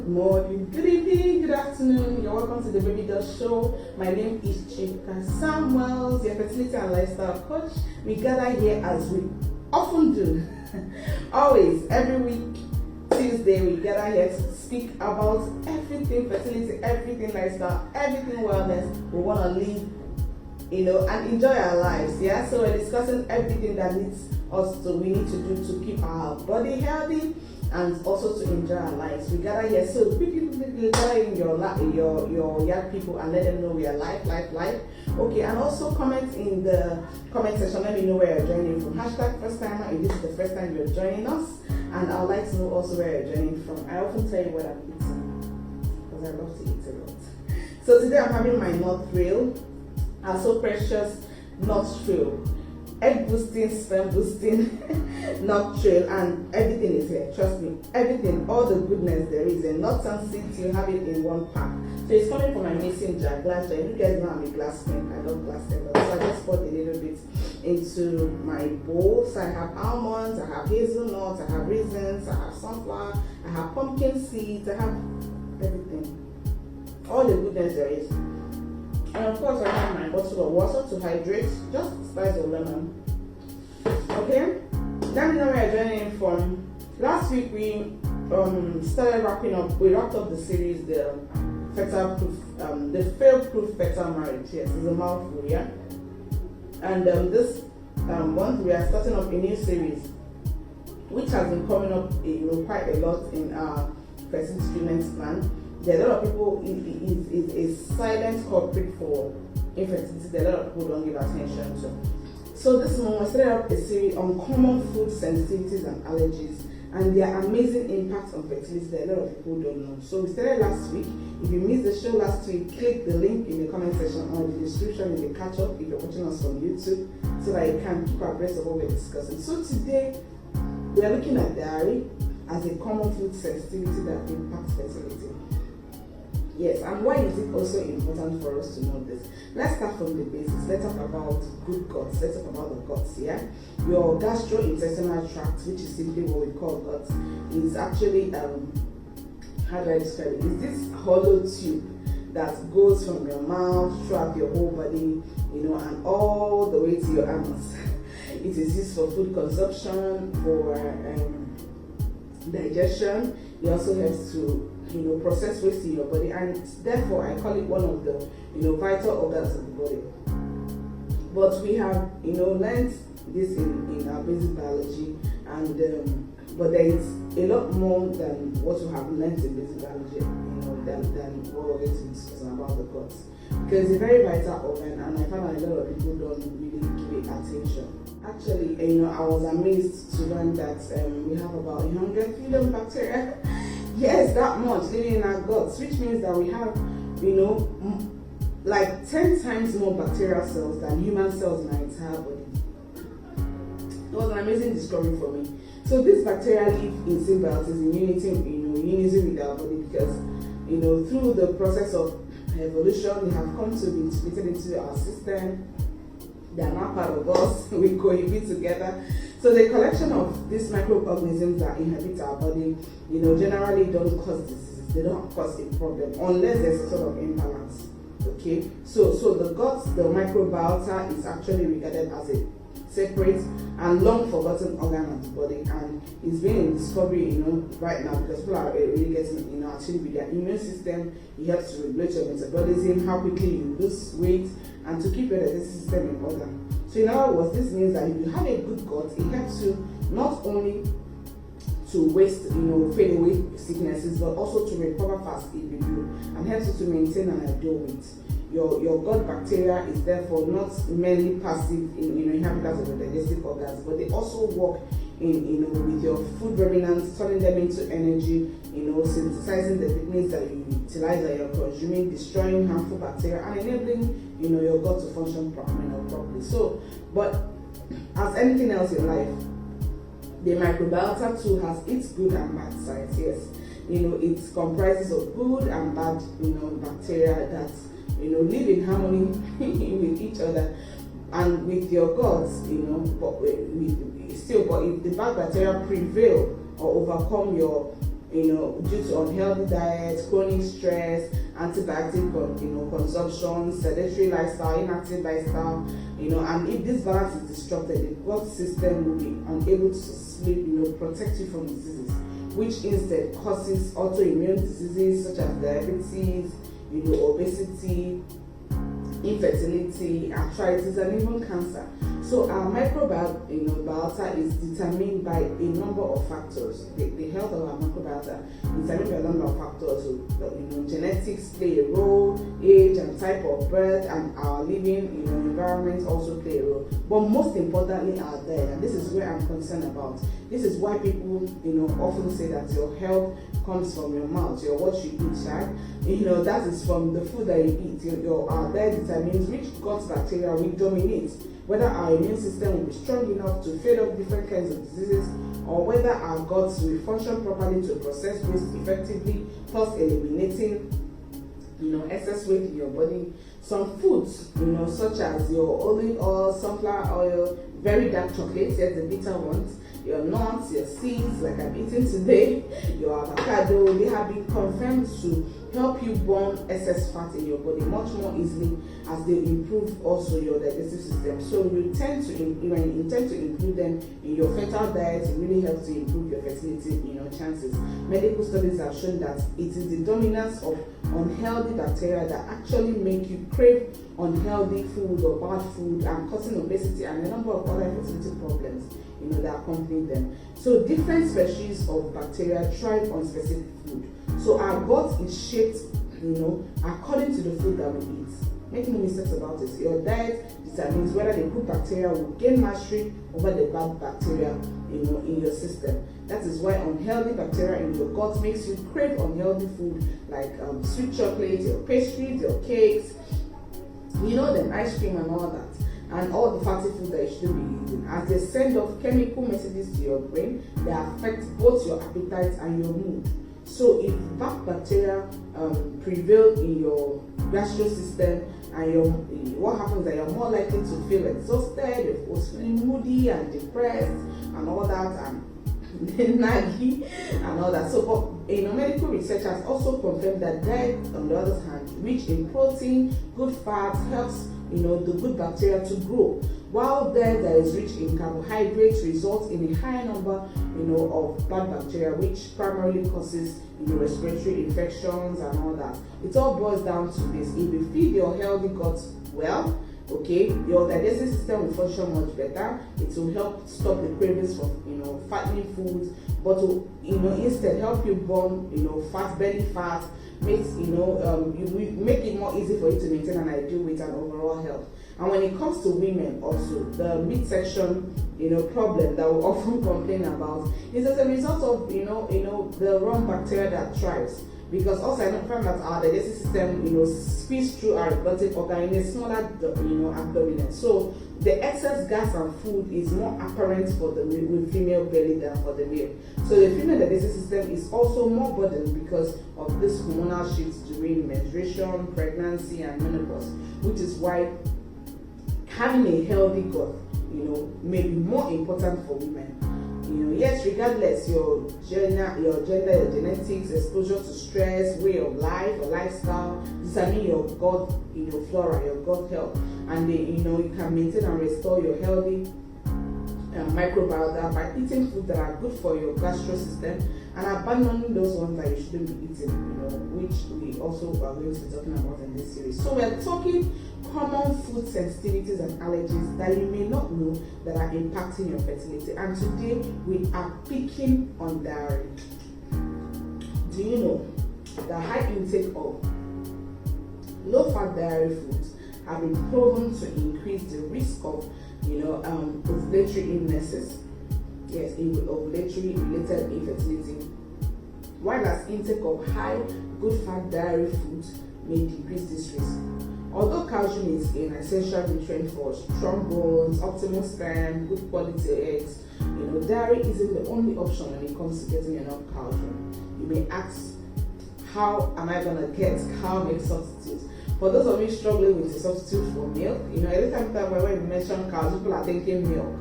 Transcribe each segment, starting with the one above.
morning, good evening, good afternoon. You're welcome to the Baby Doll Show. My name is Chika Samuels, your fertility and lifestyle coach. We gather here as we often do. Always, every week, Tuesday, we gather here to speak about everything fertility, everything lifestyle, everything wellness. We want to live, and enjoy our lives. Yeah, so we're discussing everything that we need to do to keep our body healthy and also to enjoy our lives. We gather here, so quickly gather in your young people and let them know we are live. Okay, and also comment in the comment section. Let me know where you're joining from. Hashtag first timer if this is the first time you're joining us, and I'd like to know also where you're joining from. I often tell you what I'm eating because I love to eat a lot. So today I'm having my nut thrill, our so precious nut thrill. Egg boosting, sperm boosting, nut trail, and everything is here. Trust me, everything, all the goodness there is in nuts and seeds. You have it in one pack. So it's coming from my mason jar, glass jar. You guys know I'm a glass fan. I love glass a lot. So I just poured a little bit into my bowl. So I have almonds, I have hazelnuts, I have raisins, I have sunflower, I have pumpkin seeds, I have everything, all the goodness there is. And of course, I have my bottle of water to hydrate, just a slice of lemon. Okay, let me know where you're joining from. Last week we started wrapping up. We wrapped up the series, the fail-proof fertile marriage. Yes, it's a mouthful, yeah. And this month we are starting up a new series, which has been coming up, quite a lot in our fertility treatment plan. There are a lot of people, it is silent culprit for infertility that a lot of people don't give attention to. So this month we started up a series on common food sensitivities and allergies and their amazing impact on fertility that a lot of people don't know. So we started last week. If you missed the show last week, click the link in the comment section or the description in the catch-up if you're watching us from YouTube, so that you can keep abreast of what we're discussing. So today we are looking at dairy as a common food sensitivity that impacts fertility. Yes, and why is it also important for us to know this? Let's start from the basics. Let's talk about good guts. Let's talk about the guts, yeah? Your gastrointestinal tract, which is simply what we call guts, is actually, how do I describe it? It's this hollow tube that goes from your mouth throughout your whole body, and all the way to your anus. It is used for food consumption, for digestion. It also helps to process waste in your body, and therefore I call it one of the vital organs of the body. But we have learned this in our basic biology, and but there is a lot more than what we have learned in basic biology, than what we're going to be discussing about the guts, because it's a very vital organ, and I found that a lot of people don't really give it attention. Actually, I was amazed to learn that we have about 100 trillion bacteria. Yes, that much living in our guts, which means that we have, like 10 times more bacterial cells than human cells in our entire body. It was an amazing discovery for me. So these bacteria live in symbiosis, in unison with our body, because, through the process of evolution, they have come to be integrated into our system. They are now part of us. We cohabit together. So the collection of these microorganisms that inhabit our body, generally don't cause diseases. They don't cause a problem unless there's a sort of imbalance. Okay, so the gut, the microbiota, is actually regarded as a separate and long forgotten organ of the body, and it's been in discovery, right now, because people are really getting, actually with their immune system. It helps to regulate your metabolism, how quickly you lose weight, and to keep your digestive system in order. So in other words, this means that if you have a good gut, it helps you not only to fade away sicknesses, but also to recover fast if you do, and helps you to maintain an ideal weight. Your gut bacteria is therefore not merely passive inhabitants of your digestive organs, but they also work with your food remnants, turning them into energy, synthesizing the vitamins that you utilize that you're consuming, destroying harmful bacteria, and enabling your gut to function properly. So, but as anything else in life, the microbiota too has its good and bad sides. Yes, it comprises of good and bad bacteria that live in harmony with each other and with your guts, but if the bad bacteria prevail or overcome your due to unhealthy diet, chronic stress, antibiotic consumption, sedentary lifestyle, inactive lifestyle, and if this balance is disrupted, the gut system will be unable to sleep, protect you from diseases, which instead causes autoimmune diseases such as diabetes, obesity, infertility, arthritis, and even cancer. So our microbiota is determined by a number of factors. The health of our microbiota is determined by a number of factors. So, genetics play a role, age and type of birth, and our living environment also play a role. But most importantly, our diet, and this is where I'm concerned about. This is why people often say that your health comes from your mouth, what you eat, right? That is from the food that you eat. Our diet determines which gut bacteria will dominate, whether our immune system will be strong enough to fight off different kinds of diseases, or whether our guts will function properly to process waste effectively, thus eliminating excess weight in your body. Some foods, such as your olive oil, sunflower oil, very dark chocolates, yes, the bitter ones, your nuts, your seeds, like I'm eating today, your avocado, they have been confirmed to help you burn excess fat in your body much more easily, as they improve also your digestive system. So when you intend to include them in your fertile diet, it really helps to improve your fertility chances. Medical studies have shown that it is the dominance of unhealthy bacteria that actually make you crave unhealthy food or bad food, and causing obesity and a number of other fertility problems that accompany them. So different species of bacteria thrive on specific food. So our gut is shaped according to the food that we eat. Make no mistakes about it. Your diet determines whether the good bacteria will gain mastery over the bad bacteria in your system. That is why unhealthy bacteria in your gut makes you crave unhealthy food like sweet chocolate, your pastries, your cakes, them ice cream and all that, and all the fatty food that you shouldn't be eating. As they send off chemical messages to your brain, they affect both your appetite and your mood. So if bad bacteria prevail in your gastro system, and what happens is that you're more likely to feel exhausted, you're feeling moody and depressed and all that, and naggy and all that. So, but medical research has also confirmed that diet, on the other hand, rich in protein, good fats, helps the good bacteria to grow, while diet that is rich in carbohydrates results in a higher number of bad bacteria, which primarily causes respiratory infections and all that. It all boils down to this: if you feed your healthy gut well, your digestive system will function much better. It will help stop the cravings for fattening foods, but to instead help you burn fat, belly fat, makes you make it more easy for you to maintain an ideal weight and overall health. And when it comes to women also, the midsection problem that we often complain about is as a result of the wrong bacteria that thrives. Because also I find that our digestive system squeeze through our reproductive organ in a smaller abdomen. So the excess gas and food is more apparent for the with female belly than for the male. So the female digestive system is also more burdened because of this hormonal shifts during menstruation, pregnancy, and menopause, which is why having a healthy gut may be more important for women. Yes, regardless your gender, your genetics, exposure to stress, way of life, or lifestyle, determine your gut, flora, your gut health, and you can maintain and restore your healthy microbiota by eating food that are good for your gastro system and abandoning those ones that you shouldn't be eating, which we also are going to be talking about in this series. So we're talking common food sensitivities and allergies that you may not know that are impacting your fertility. And today we are picking on dairy. Do you know the high intake of low-fat dairy foods have been proven to increase the risk of ovulatory illnesses? Yes, ovulatory related infertility. While as intake of high good fat dairy foods may decrease this risk. Although calcium is an essential nutrient for strong bones, optimal sperm, good quality eggs, dairy isn't the only option when it comes to getting enough calcium. You may ask, how am I gonna get cow milk substitutes? For those of you struggling with a substitute for milk, every time when we mention cows, people are thinking milk.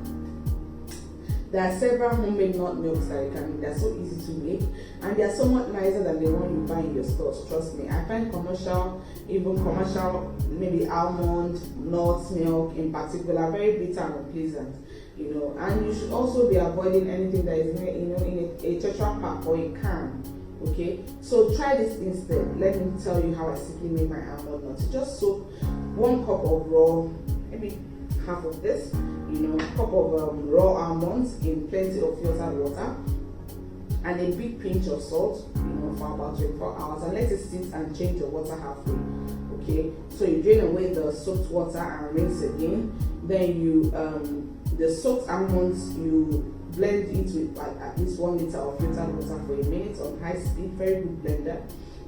There are several homemade nut milks that you can make. They're so easy to make, and they are somewhat nicer than the one you buy in your stores. Trust me, I find even commercial, maybe almond, nut milk in particular, very bitter and unpleasant. And you should also be avoiding anything that is in a Tetra pack or a can. Okay, so try this instead. Let me tell you how I simply make my almond nuts. Just soak 1 cup of raw, maybe half of this, cup of raw almonds in plenty of filtered water, and a big pinch of salt, for about 24 hours, and let it sit and change the water halfway. Okay, so you drain away the soaked water and rinse again. Then you the soaked almonds, you blend it with at least 1 liter of filtered water for a minute on high speed, very good blender.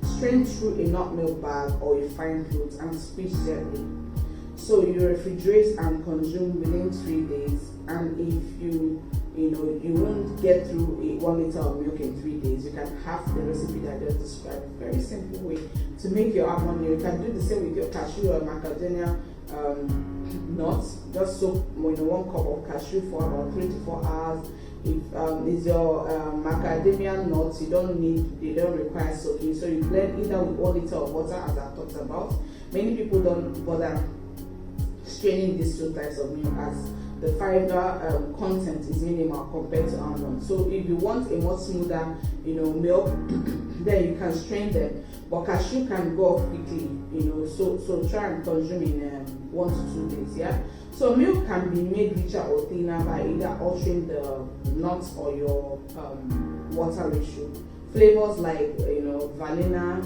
Strain through a nut milk bag or a fine cloth and squeeze gently. So you refrigerate and consume within 3 days. And if you won't get through 1 liter of milk in 3 days, you can have the recipe that I just described. Very simple way to make your almond milk. You can do the same with your cashew or macadamia nuts. Just soak 1 cup of cashew for about 3 to 4 hours. If it's your macadamia nuts, they don't require soaking. So you blend either with 1 liter of water, as I've talked about. Many people don't bother straining these 2 types of milk, as the fiber content is minimal compared to almond. So if you want a more smoother, milk, then you can strain them. But cashew can go off quickly, So try and consume in 1 to 2 days. Yeah. So milk can be made richer or thinner by either altering the nuts or your water ratio. Flavors like vanilla,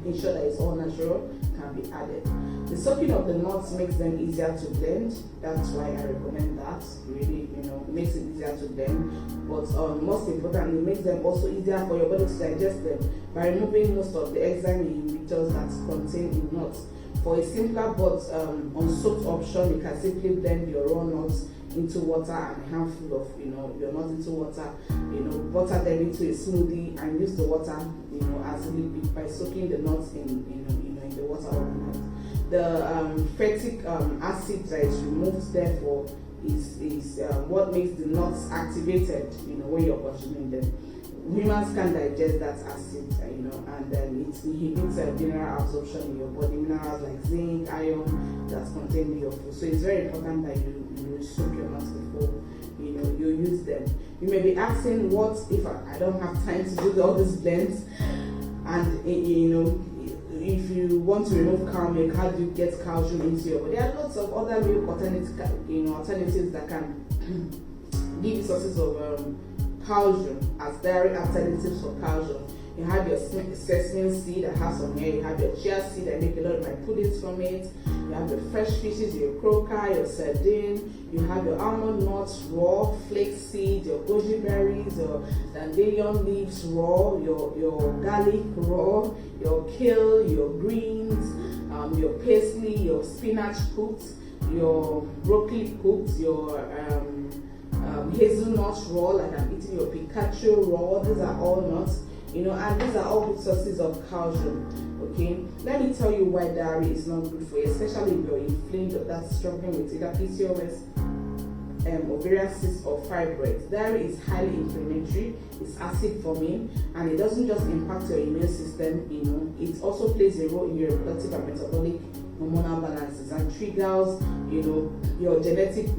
ensure that it's all natural, can be added. The soaking of the nuts makes them easier to blend. That's why I recommend that. Really, makes it easier to blend. But most importantly, it makes them also easier for your body to digest them by removing most of the enzyme inhibitors that contain in nuts. For a simpler but unsoaked option, you can simply blend your raw nuts into water and a handful of your nuts into water, butter them into a smoothie and use the water as a liquid by soaking the nuts in the water overnight. The phytic acid that is removed therefore is what makes the nuts activated when you're consuming them. Humans can digest that acid, and then it inhibits mineral absorption in your body, minerals like zinc, iron that's contained in your food. So it's very important that you soak your nuts before you use them. You may be asking, what if I don't have time to do all these blends? And if you want to remove cow milk, how do you get calcium into your body? There are lots of other milk alternatives that can give you sources of calcium as dairy alternatives for calcium. You have your sesame seed that has some hair. You have your chia seed that make a lot of my puddings from it. You have your fresh fishes, your croaker, your sardine. You have your almond nuts raw, flax seed, your goji berries, your dandelion leaves raw, your garlic raw, your kale, your greens, your parsley, your spinach cooked, your broccoli cooked, your hazelnuts raw, like I'm eating your Pikachu raw. These are all nuts, and these are all good sources of calcium. Okay, let me tell you why dairy is not good for you, especially if you're inflamed or that's struggling with either PCOS, ovarian cysts, or fibroids. Dairy is highly inflammatory, it's acid forming, and it doesn't just impact your immune system, it also plays a role in your reproductive and metabolic hormonal balances and triggers, your genetic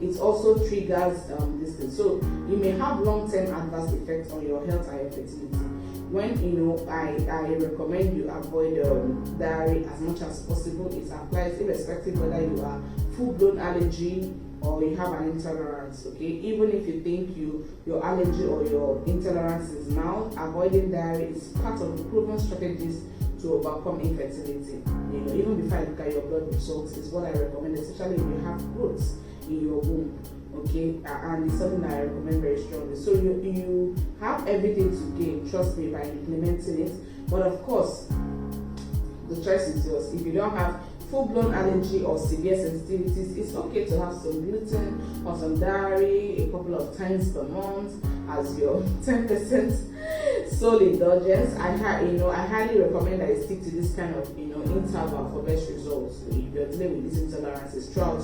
it also triggers this thing. So you may have long-term adverse effects on your health and your fertility. When I recommend you avoid dairy as much as possible. It applies irrespective whether you are full-blown allergy or you have an intolerance. Okay, even if you think your allergy or your intolerance is mild, avoiding dairy is part of the proven strategies to overcome infertility. Even before I look at your blood results, is what I recommend, especially if you have growths in your womb. Okay, and it's something that I recommend very strongly. So you have everything to gain, trust me, by implementing it. But of course, the choice is yours. If you don't have full-blown allergy or severe sensitivities, it's okay to have some gluten or some dairy a couple of times per month as your 10% sole indulgence. I highly recommend that you stick to this kind of interval for best results. If you're dealing with these intolerances throughout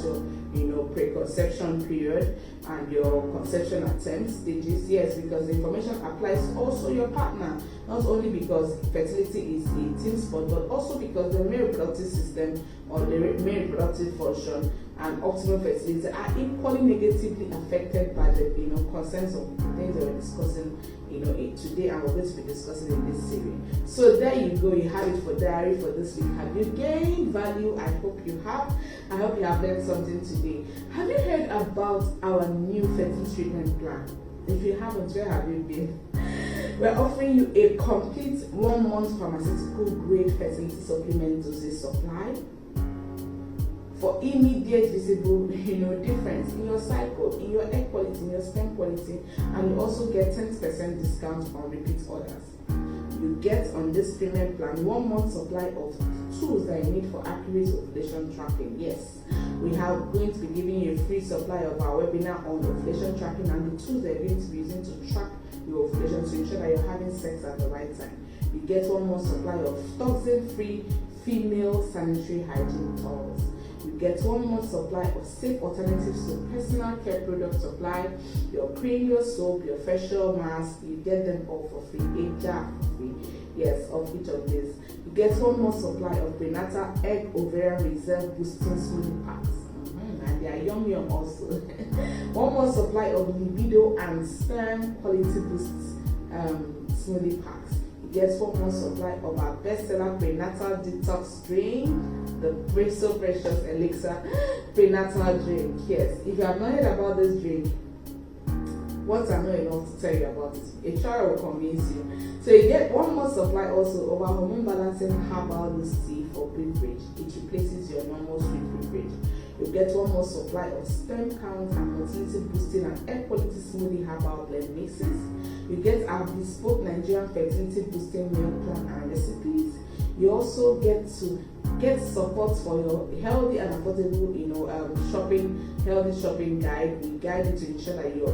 your preconception period and your conception attempt stages, yes, because the information applies also your partner, not only because fertility is a team sport, but also because the male reproductive system or the male reproductive function and optimal fertility are equally negatively affected by the concerns of the things that we're discussing today, and we're going to be discussing in this series. So there you go, you have it for diary for this week. Have you gained value? I hope you have. I hope you have learned something today. Have you heard about our new fertility treatment plan? If you haven't, where have you been? We're offering you a complete 1 month pharmaceutical grade fertility supplement dosage supply for immediate visible difference in your cycle, in your egg quality, in your sperm quality, and you also get 10% discount on repeat orders. You get on this premium plan 1 month supply of tools that you need for accurate ovulation tracking. Yes, we are going to be giving you a free supply of our webinar on ovulation tracking and the tools that you're going to be using to track your ovulation to ensure that you're having sex at the right time. You get 1 month supply of toxin-free female sanitary hygiene towels. You get 1 month supply of safe alternatives to personal care product supply, your cranial soap, your facial mask. You get them all for free, a jar for free, yes, of each of these. You get 1 month supply of prenatal egg ovarian reserve boosting smoothie packs, and they are yum also. 1 month supply of libido and sperm quality boosts smoothie packs. You get 1 month supply of our bestseller prenatal detox drink, the so precious elixir prenatal drink. Yes, if you have not heard about this drink, words are not enough to tell you about it. A trial will convince you. So you get 1 month supply also of our hormone balancing herbal loose tea for beverage. It replaces your normal sweet beverage. You get 1 month supply of sperm count and fertility boosting and air quality smoothie herbal blend mixes. You get our bespoke Nigerian fertility boosting meal plan and recipes. You also get to get support for your healthy and affordable, healthy shopping guide. We guide you to ensure that you're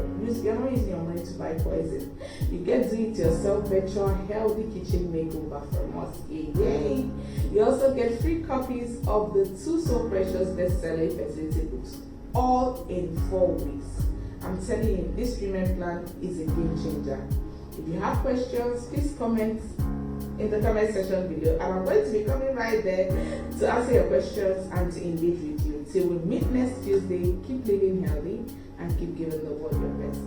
not using your money to buy poison. You get do it yourself virtual healthy kitchen makeover from us. Yay! You also get free copies of the 2 so precious best-selling fertility books, all in 4 weeks. I'm telling you, this treatment plan is a game changer. If you have questions, please comment in the comment section below, and I'm going to be coming right there to answer your questions and to engage with you. Till we meet next Tuesday, keep living healthy and keep giving the world your best.